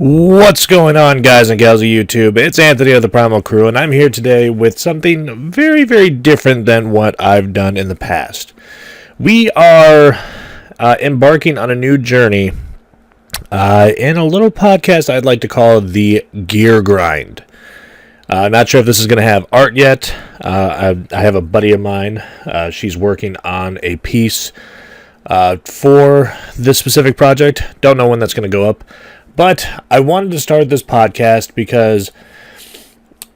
What's going on, guys and gals of YouTube? It's Anthony of the Primal Crew, and I'm here today with something very, very different than what I've done in the past. We are embarking on a new journey in a little podcast I'd like to call the Gear Grind. I'm not sure if this is going to have art yet. I have a buddy of mine. She's working on a piece for this specific project. Don't know when that's going to go up. But I wanted to start this podcast because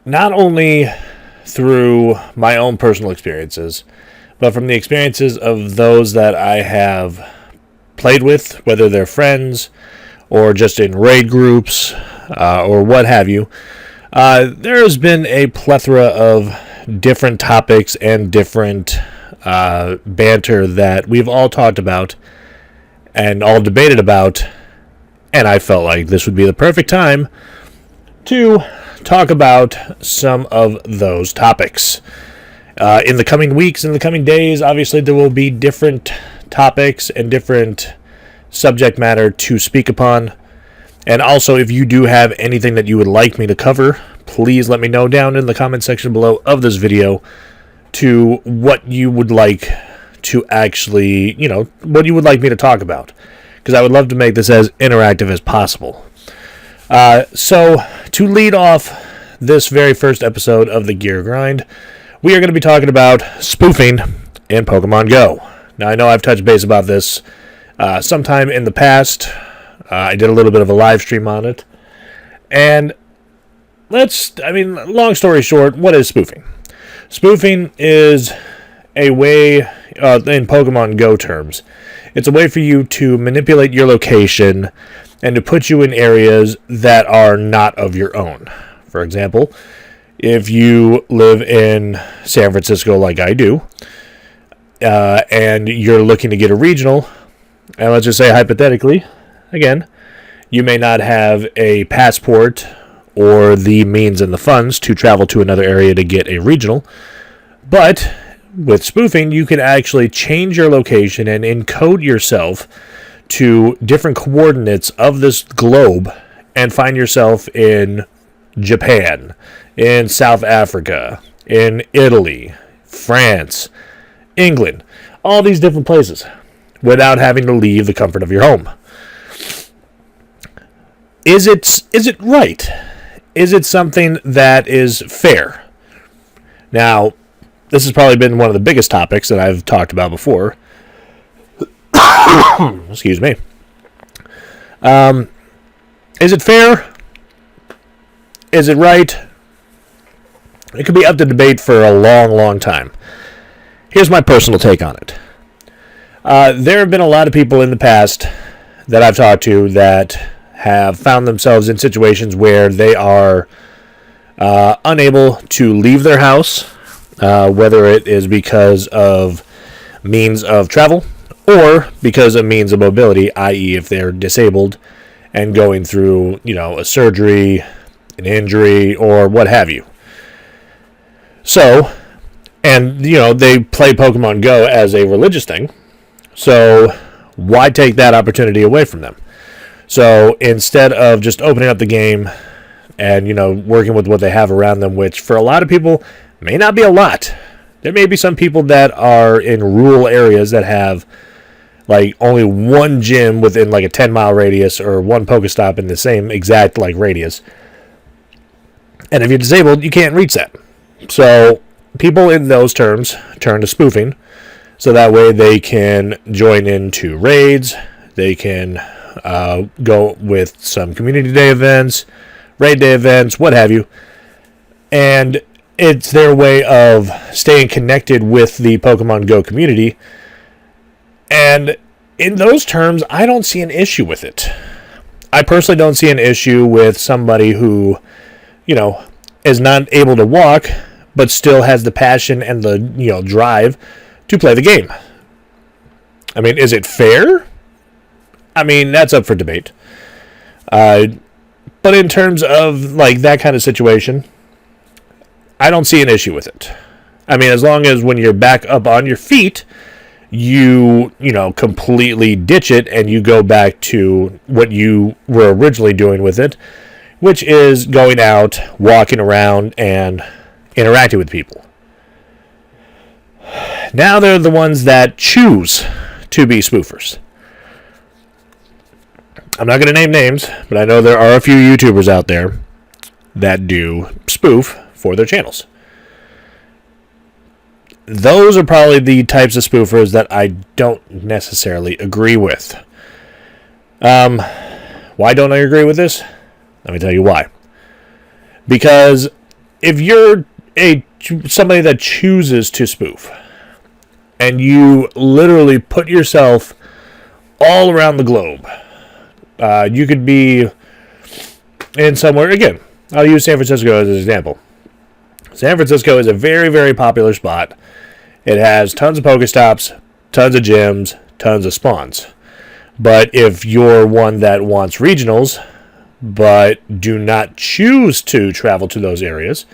not only through my own personal experiences, but from the experiences of those that I have played with, whether they're friends or just in raid groups or what have you, there has been a plethora of different topics and different banter that we've all talked about and all debated about. And I felt like this would be the perfect time to talk about some of those topics. In the coming weeks, in the coming days, obviously there will be different topics and different subject matter to speak upon. And also, if you do have anything that you would like me to cover, please let me know down in the comment section below of this video to what you would like to actually, what you would like me to talk about. Because I would love to make this as interactive as possible. So, to lead off this very first episode of the Gear Grind, we are going to be talking about spoofing in PokemonGo. Now, I know I've touched base about this sometime in the past. I did a little bit of a live stream on it. And long story short, what is spoofing? Spoofing is a way, in PokemonGo terms, it's a way for you to manipulate your location and to put you in areas that are not of your own. For example, if you live in San Francisco like I do, and you're looking to get a regional, and let's just say hypothetically, again, you may not have a passport or the means and the funds to travel to another area to get a regional, but with spoofing, you can actually change your location and encode yourself to different coordinates of this globe and find yourself in Japan, in South Africa, in Italy, France, England, all these different places without having to leave the comfort of your home. Is it right? Is it something that is fair? Now, this has probably been one of the biggest topics that I've talked about before. Excuse me. Is it fair? Is it right? It could be up to debate for a long, long time. Here's my personal take on it. There have been a lot of people in the past that I've talked to that have found themselves in situations where they are unable to leave their house, whether it is because of means of travel or because of means of mobility, i.e. if they're disabled and going through, a surgery, an injury, or what have you. So, and, they play Pokemon Go as a religious thing, so why take that opportunity away from them? So, instead of just opening up the game and, working with what they have around them, which for a lot of people may not be a lot. There may be some people that are in rural areas that have only one gym within a 10-mile radius or one Pokestop in the same exact radius. And if you're disabled, you can't reach that. So people in those terms turn to spoofing so that way they can join into raids. They can go with some community day events, raid day events, what have you. And it's their way of staying connected with the Pokemon Go community. And in those terms, I don't see an issue with it. I personally don't see an issue with somebody who, is not able to walk, but still has the passion and the, drive to play the game. Is it fair? That's up for debate. But in terms of, that kind of situation, I don't see an issue with it. As long as when you're back up on your feet, you completely ditch it and you go back to what you were originally doing with it, which is going out, walking around, and interacting with people. Now they're the ones that choose to be spoofers. I'm not going to name names, but I know there are a few YouTubers out there that do spoof for their channels. Those are probably the types of spoofers that I don't necessarily agree with. Why don't I agree with this? Let me tell you why. Because if you're somebody that chooses to spoof, and you literally put yourself all around the globe, you could be in somewhere, again, I'll use San Francisco as an example. San Francisco is a very, very popular spot. It has tons of Pokestops, tons of gyms, tons of spawns. But if you're one that wants regionals, but do not choose to travel to those areas,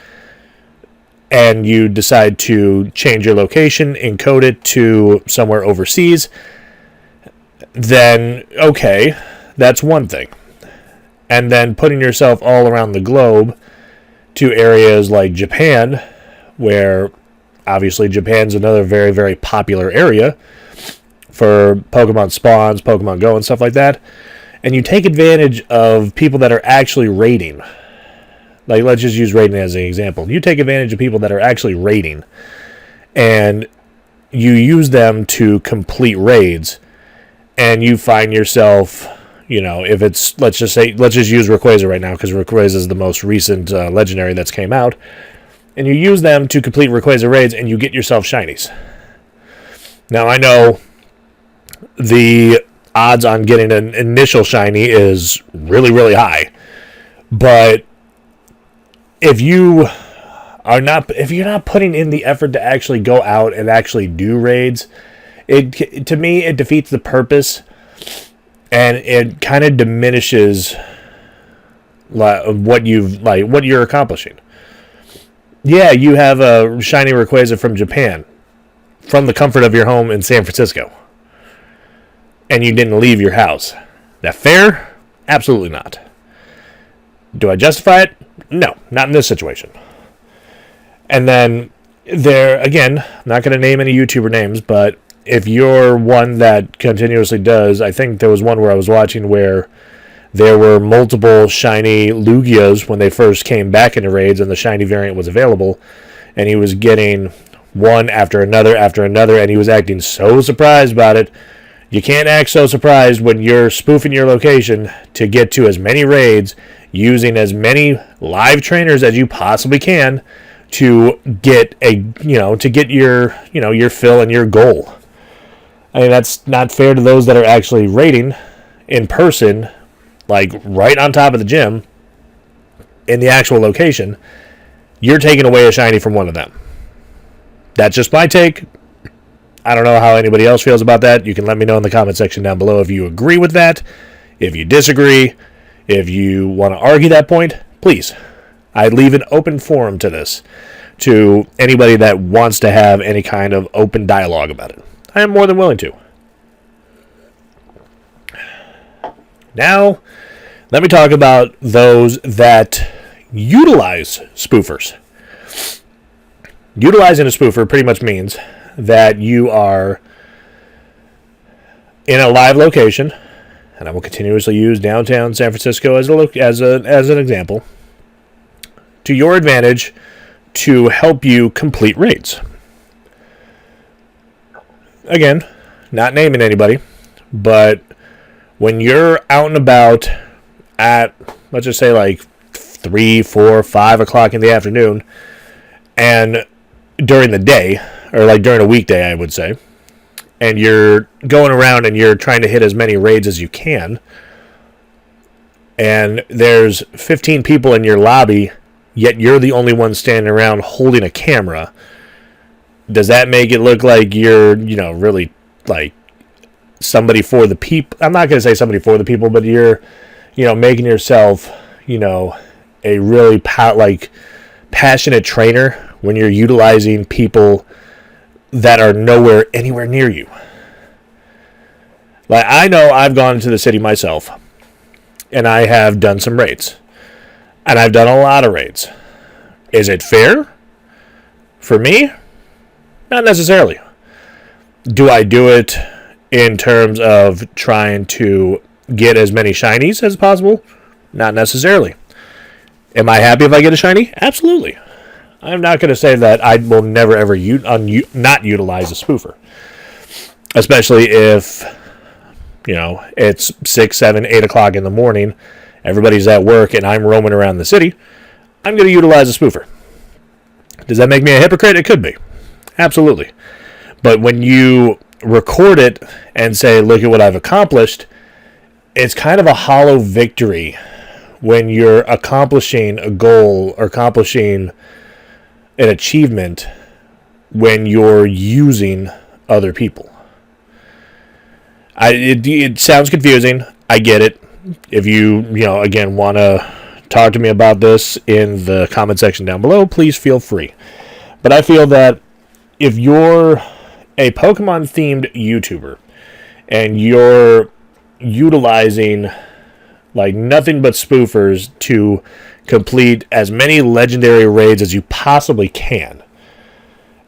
and you decide to change your location, encode it to somewhere overseas, then, okay, that's one thing. And then putting yourself all around the globe to areas like Japan, where obviously Japan's another very, very popular area for Pokemon spawns, PokemonGo, and stuff like that, and you take advantage of people that are actually raiding. Like, let's just use raiding as an example. You take advantage of people that are actually raiding, and you use them to complete raids, and you find yourself, if it's, let's just use Rayquaza right now, because Rayquaza is the most recent legendary that's came out, and you use them to complete Rayquaza raids, and you get yourself shinies. Now, I know the odds on getting an initial shiny is really, really high, but if you're not putting in the effort to actually go out and actually do raids, to me it defeats the purpose, and it kind of diminishes what you're accomplishing. Yeah, you have a shiny Rayquaza from Japan, from the comfort of your home in San Francisco, and you didn't leave your house. That fair? Absolutely not. Do I justify it? No, not in this situation. And then again, I'm not going to name any YouTuber names, but if you're one that continuously does, I think there was one where I was watching where there were multiple shiny Lugias when they first came back into raids and the shiny variant was available, and he was getting one after another, and he was acting so surprised about it. You can't act so surprised when you're spoofing your location to get to as many raids, using as many live trainers as you possibly can to get your fill and your goal. I mean, that's not fair to those that are actually raiding in person, like right on top of the gym, in the actual location. You're taking away a shiny from one of them. That's just my take. I don't know how anybody else feels about that. You can let me know in the comment section down below if you agree with that, if you disagree, if you want to argue that point. Please, I leave an open forum to this, to anybody that wants to have any kind of open dialogue about it. I am more than willing to. Now, let me talk about those that utilize spoofers. Utilizing a spoofer pretty much means that you are in a live location, and I will continuously use downtown San Francisco as an example, to your advantage to help you complete raids. Again, not naming anybody, but when you're out and about at, let's just say, like 3, 4, 5 o'clock in the afternoon, and during the day, or like during a weekday, I would say, and you're going around and you're trying to hit as many raids as you can, and there's 15 people in your lobby, yet you're the only one standing around holding a camera, does that make it look like you're, really, like, somebody for the people? I'm not going to say somebody for the people, but you're, making yourself, a really passionate trainer when you're utilizing people that are anywhere near you. Like, I know I've gone into the city myself, and I have done some raids. And I've done a lot of raids. Is it fair? For me? Not necessarily. Do I do it in terms of trying to get as many shinies as possible? Not necessarily. Am I happy if I get a shiny? Absolutely. I'm not going to say that I will never ever not utilize a spoofer. Especially if, it's 6, 7, 8 o'clock in the morning, everybody's at work, and I'm roaming around the city. I'm going to utilize a spoofer. Does that make me a hypocrite? It could be. Absolutely. But when you record it and say, look at what I've accomplished, it's kind of a hollow victory when you're accomplishing a goal or accomplishing an achievement when you're using other people. It sounds confusing. I get it. If you again, want to talk to me about this in the comment section down below, please feel free. But I feel that if you're a Pokemon-themed YouTuber and you're utilizing like nothing but spoofers to complete as many legendary raids as you possibly can,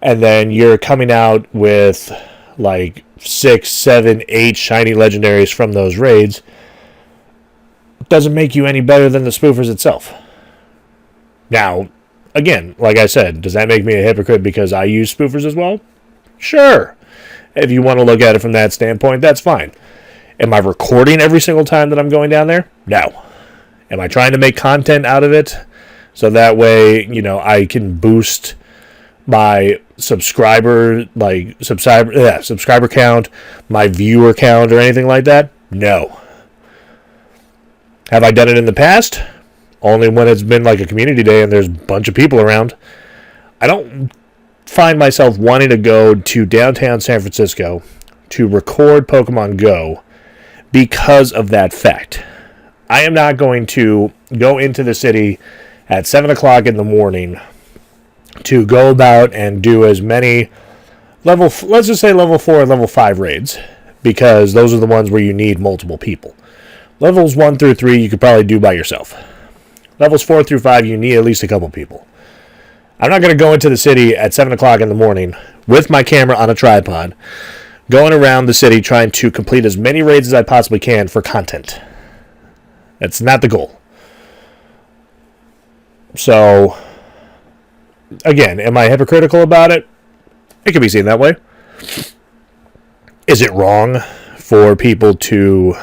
and then you're coming out with like 6, 7, 8 shiny legendaries from those raids, doesn't make you any better than the spoofers itself. Now, again, like I said, does that make me a hypocrite because I use spoofers as well? Sure. If you want to look at it from that standpoint, that's fine. Am I recording every single time that I'm going down there? No. Am I trying to make content out of it so that way, I can boost my subscriber count, my viewer count, or anything like that? No. Have I done it in the past? Only when it's been like a community day and there's a bunch of people around. I don't find myself wanting to go to downtown San Francisco to record Pokemon Go because of that fact. I am not going to go into the city at 7 o'clock in the morning to go about and do as many let's just say level 4 and level 5 raids, because those are the ones where you need multiple people. Levels 1 through 3 you could probably do by yourself. Levels 4 through 5 you need at least a couple people. I'm not going to go into the city at 7 o'clock in the morning with my camera on a tripod, going around the city trying to complete as many raids as I possibly can for content. That's not the goal. So, again, am I hypocritical about it? It can be seen that way. Is it wrong for people to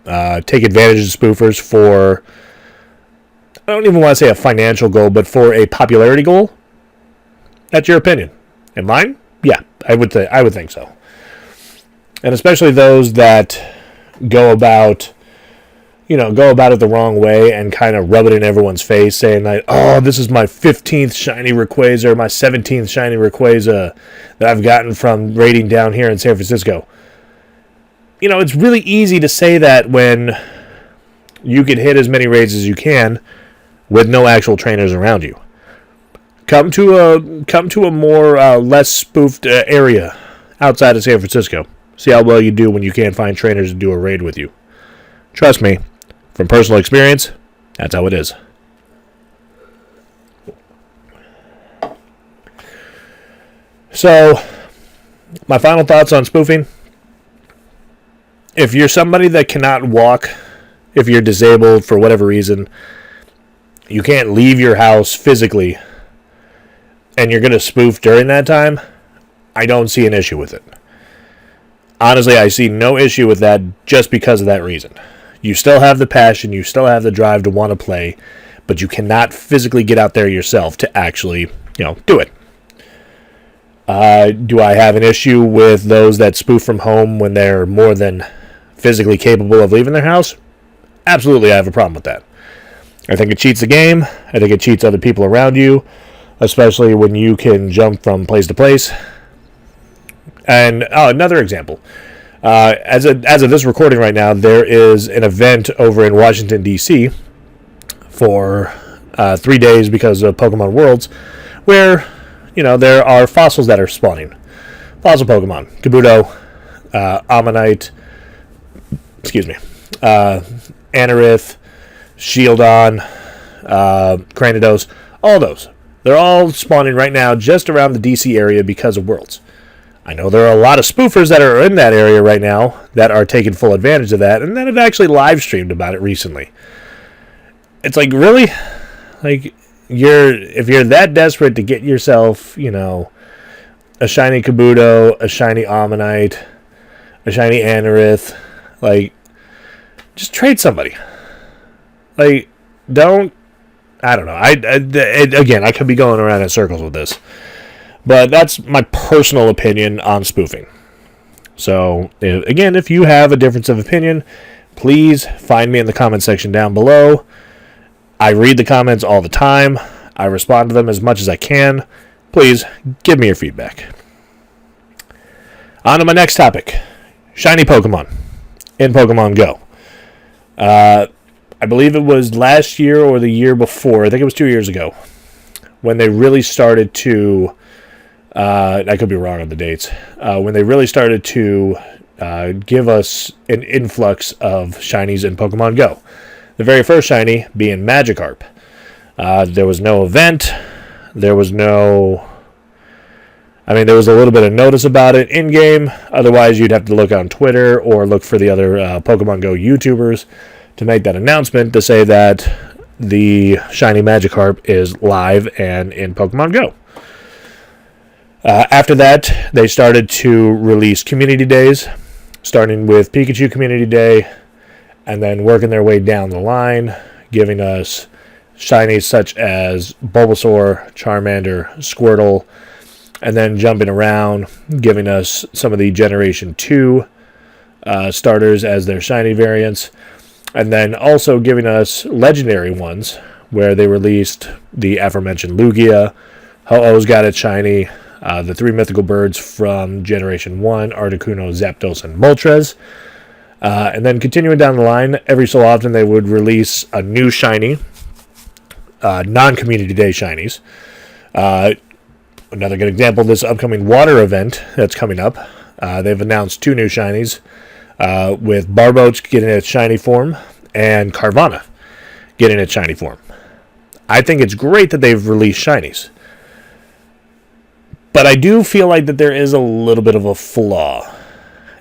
take advantage of spoofers for, I don't even want to say a financial goal, but for a popularity goal? That's your opinion. And mine? Yeah, I would think so. And especially those that go about it the wrong way and kind of rub it in everyone's face, saying like, oh, this is my 15th shiny Rayquaza or my 17th shiny Rayquaza that I've gotten from raiding down here in San Francisco. It's really easy to say that when you can hit as many raids as you can with no actual trainers around you. Come to a more less spoofed area outside of San Francisco. See how well you do when you can't find trainers to do a raid with you. Trust me, from personal experience, that's how it is. So, my final thoughts on spoofing. If you're somebody that cannot walk, if you're disabled for whatever reason, you can't leave your house physically, and you're going to spoof during that time, I don't see an issue with it. Honestly, I see no issue with that just because of that reason. You still have the passion, you still have the drive to want to play, but you cannot physically get out there yourself to actually, do it. Do I have an issue with those that spoof from home when they're more than physically capable of leaving their house? Absolutely, I have a problem with that. I think it cheats the game. I think it cheats other people around you, especially when you can jump from place to place. And another example. As of this recording right now, there is an event over in Washington, D.C. for 3 days because of Pokemon Worlds, where, there are fossils that are spawning. fossil Pokemon. Kabuto, Ammonite, Anorith, Shieldon, Cranidos, all those. They're all spawning right now just around the DC area because of Worlds. I know there are a lot of spoofers that are in that area right now that are taking full advantage of that and that have actually live streamed about it recently. It's like, really? Like, if you're that desperate to get yourself, a shiny Kabuto, a shiny Ammonite, a shiny Anorith, like, just trade somebody. Like, I don't know. Again, I could be going around in circles with this. But that's my personal opinion on spoofing. So, again, if you have a difference of opinion, please find me in the comment section down below. I read the comments all the time. I respond to them as much as I can. Please, give me your feedback. On to my next topic. Shiny Pokemon in PokemonGo. I believe it was last year or the year before. I think it was 2 years ago. When they really started to... I could be wrong on the dates. When they really started to give us an influx of shinies in PokemonGo. The very first shiny being Magikarp. There was no event. There was no... there was a little bit of notice about it in-game. Otherwise, you'd have to look on Twitter or look for the other PokemonGo YouTubers to make that announcement to say that the shiny Magikarp is live and in PokemonGo. After that, they started to release community days, starting with Pikachu Community Day, and then working their way down the line, giving us shinies such as Bulbasaur, Charmander, Squirtle, and then jumping around, giving us some of the Generation 2 starters as their shiny variants, and then also giving us legendary ones, where they released the aforementioned Lugia, Ho-Oh's got its shiny, the 3 mythical birds from Generation 1, Articuno, Zapdos, and Moltres. And then continuing down the line, every so often they would release a new shiny, non-community day shinies. Another good example, this upcoming water event that's coming up. They've announced 2 new shinies, with Barboach getting its shiny form and Carvanha getting its shiny form. I think it's great that they've released shinies. But I do feel like that there is a little bit of a flaw.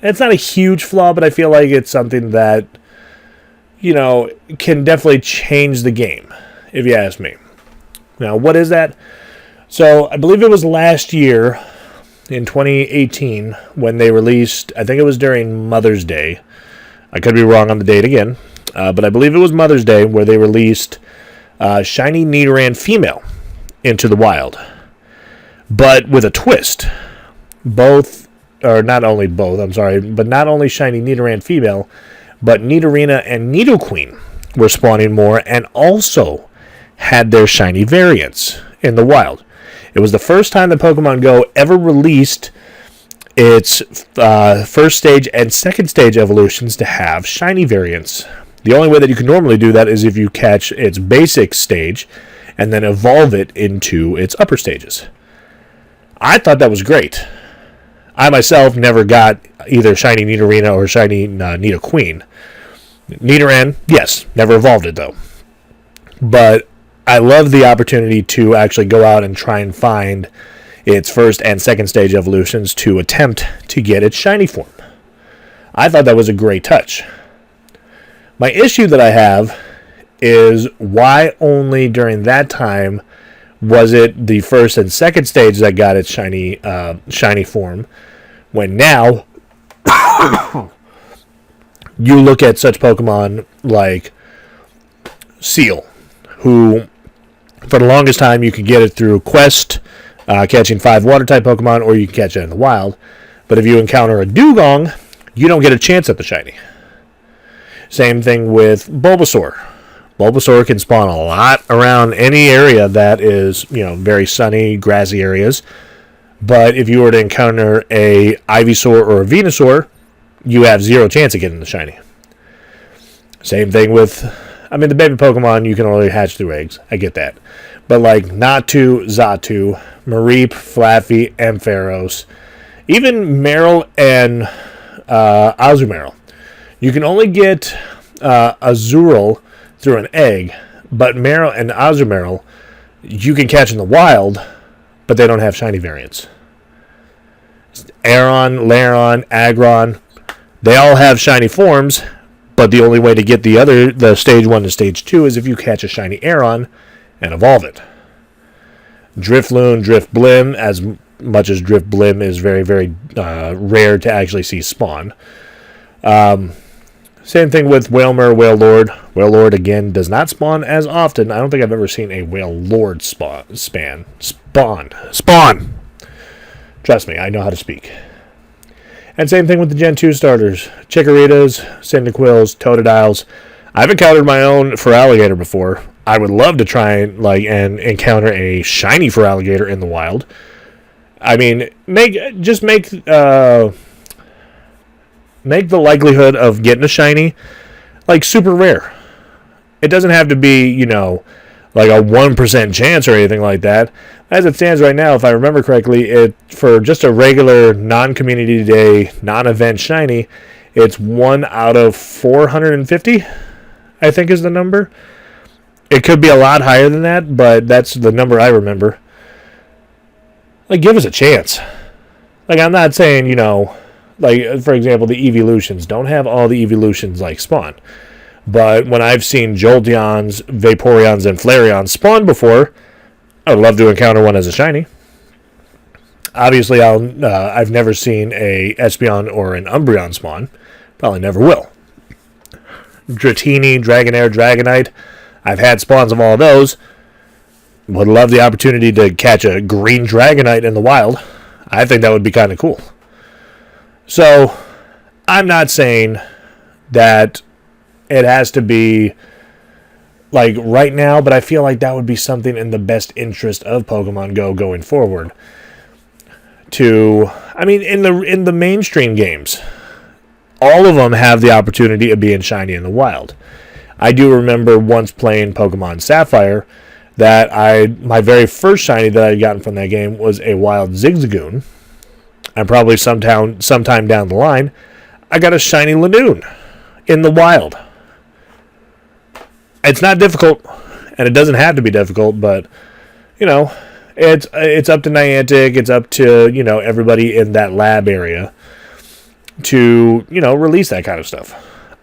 It's not a huge flaw, but I feel like it's something that, can definitely change the game, if you ask me. Now, what is that? So, I believe it was last year, in 2018, when they released, I think it was during Mother's Day. I could be wrong on the date again, but I believe it was Mother's Day where they released Shiny Nidoran Female into the wild. But with a twist. Not only Shiny Nidoran Female, but Nidorina and Nidoqueen were spawning more and also had their shiny variants in the wild. It was the first time that PokemonGo ever released its first stage and second stage evolutions to have shiny variants. The only way that you can normally do that is if you catch its basic stage and then evolve it into its upper stages. I thought that was great. I myself never got either shiny Nidorina or shiny Nidoqueen. Nidoran, yes, never evolved it though. But I love the opportunity to actually go out and try and find its first and second stage evolutions to attempt to get its shiny form. I thought that was a great touch. My issue that I have is why only during that time was it the first and second stage that got its shiny form, when now you look at such Pokemon like Seal, who for the longest time you could get it through quest, catching 5 water-type Pokemon, or you can catch it in the wild. But if you encounter a Dugong, you don't get a chance at the shiny. Same thing with Bulbasaur. Bulbasaur can spawn a lot around any area that is, very sunny, grassy areas. But if you were to encounter a Ivysaur or a Venusaur, you have 0 chance of getting the shiny. Same thing with, the baby Pokemon, you can only hatch through eggs. I get that. But like Natu, Xatu, Mareep, Flaffy, Ampharos, Even Meryl and Azumarill. You can only get Azurill through an egg, but Meryl and Azumarill you can catch in the wild, but they don't have shiny variants. Aron, Lairon, Aggron, they all have shiny forms, but the only way to get the stage 1 to stage 2 is if you catch a shiny Aron and evolve it. Drifloon, Drifblim, as much as Drifblim is very, very rare to actually see spawn. Same thing with Wailmer, Wailord. Wailord, again, does not spawn as often. I don't think I've ever seen a Wailord spawn. Trust me, I know how to speak. And same thing with the Gen 2 starters. Chikorritas, Cyndaquils, Totodiles. I've encountered my own Feraligatr before. I would love to try and encounter a shiny Feraligatr in the wild. I mean, make the likelihood of getting a shiny like super rare. It doesn't have to be, like a 1% chance or anything like that. As it stands right now, if I remember correctly, for just a regular non-community day, non-event shiny, it's 1 out of 450, I think is the number. It could be a lot higher than that, but that's the number I remember. Like, give us a chance. Like, I'm not saying, like, for example, the evolutions. Don't have all the evolutions, like, spawn. But when I've seen Jolteons, Vaporeons, and Flareons spawn before, I would love to encounter one as a shiny. Obviously, I've never seen a Espeon or an Umbreon spawn. Probably never will. Dratini, Dragonair, Dragonite. I've had spawns of all of those. Would love the opportunity to catch a green Dragonite in the wild. I think that would be kind of cool. So, I'm not saying that it has to be like right now, but I feel like that would be something in the best interest of Pokemon Go going forward. In the mainstream games, all of them have the opportunity of being shiny in the wild. I do remember once playing Pokemon Sapphire that my very first shiny that I had gotten from that game was a wild Zigzagoon. And probably sometime down the line, I got a shiny Lanoon in the wild. It's not difficult, and it doesn't have to be difficult, but, it's up to Niantic, it's up to, everybody in that lab area to, release that kind of stuff.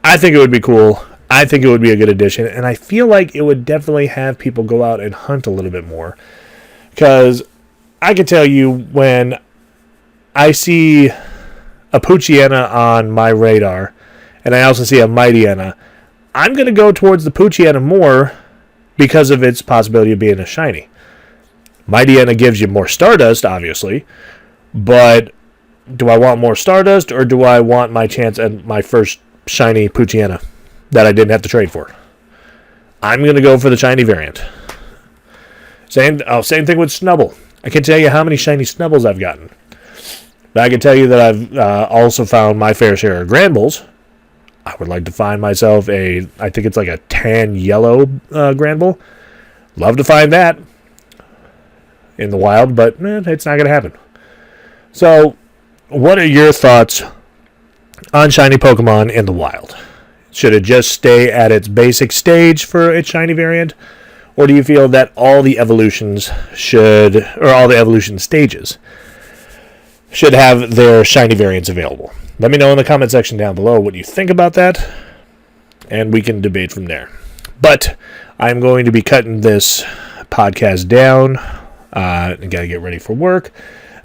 I think it would be cool. I think it would be a good addition, and I feel like it would definitely have people go out and hunt a little bit more. Because I can tell you, when I see a Poochyena on my radar, and I also see a Mightyena, I'm going to go towards the Poochyena more because of its possibility of being a shiny. Mightyena gives you more Stardust, obviously, but do I want more Stardust, or do I want my chance at my first shiny Poochyena that I didn't have to trade for? I'm going to go for the shiny variant. Same thing with Snubbull. I can tell you how many shiny Snubballs I've gotten. But I can tell you that I've also found my fair share of Granbulls. I would like to find myself I think it's like a tan yellow Granbull. Love to find that in the wild, but it's not going to happen. So, what are your thoughts on shiny Pokemon in the wild? Should it just stay at its basic stage for its shiny variant? Or do you feel that all the evolution stages should have their shiny variants available? Let me know in the comment section down below what you think about that, and we can debate from there. But I'm going to be cutting this podcast down. I got to get ready for work.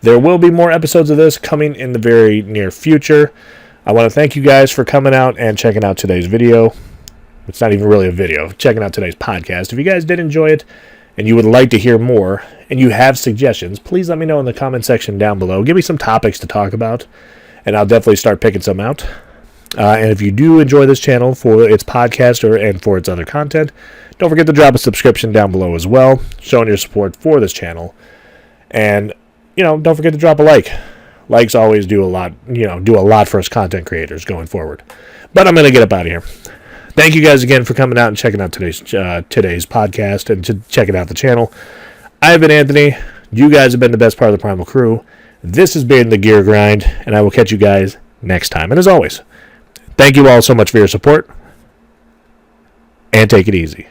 There will be more episodes of this coming in the very near future. I want to thank you guys for coming out and checking out today's video. It's not even really a video. Checking out today's podcast. If you guys did enjoy it and you would like to hear more and you have suggestions, please let me know in the comment section down below. Give me some topics to talk about, and I'll definitely start picking some out. And if you do enjoy this channel for its podcast and for its other content, don't forget to drop a subscription down below as well, showing your support for this channel. And, don't forget to drop a like. Likes always do a lot for us content creators going forward. But I'm going to get up out of here. Thank you guys again for coming out and checking out today's podcast and checking out the channel. I've been Anthony. You guys have been the best part of the Primal Crew. This has been The Gear Grind, and I will catch you guys next time. And as always, thank you all so much for your support, and take it easy.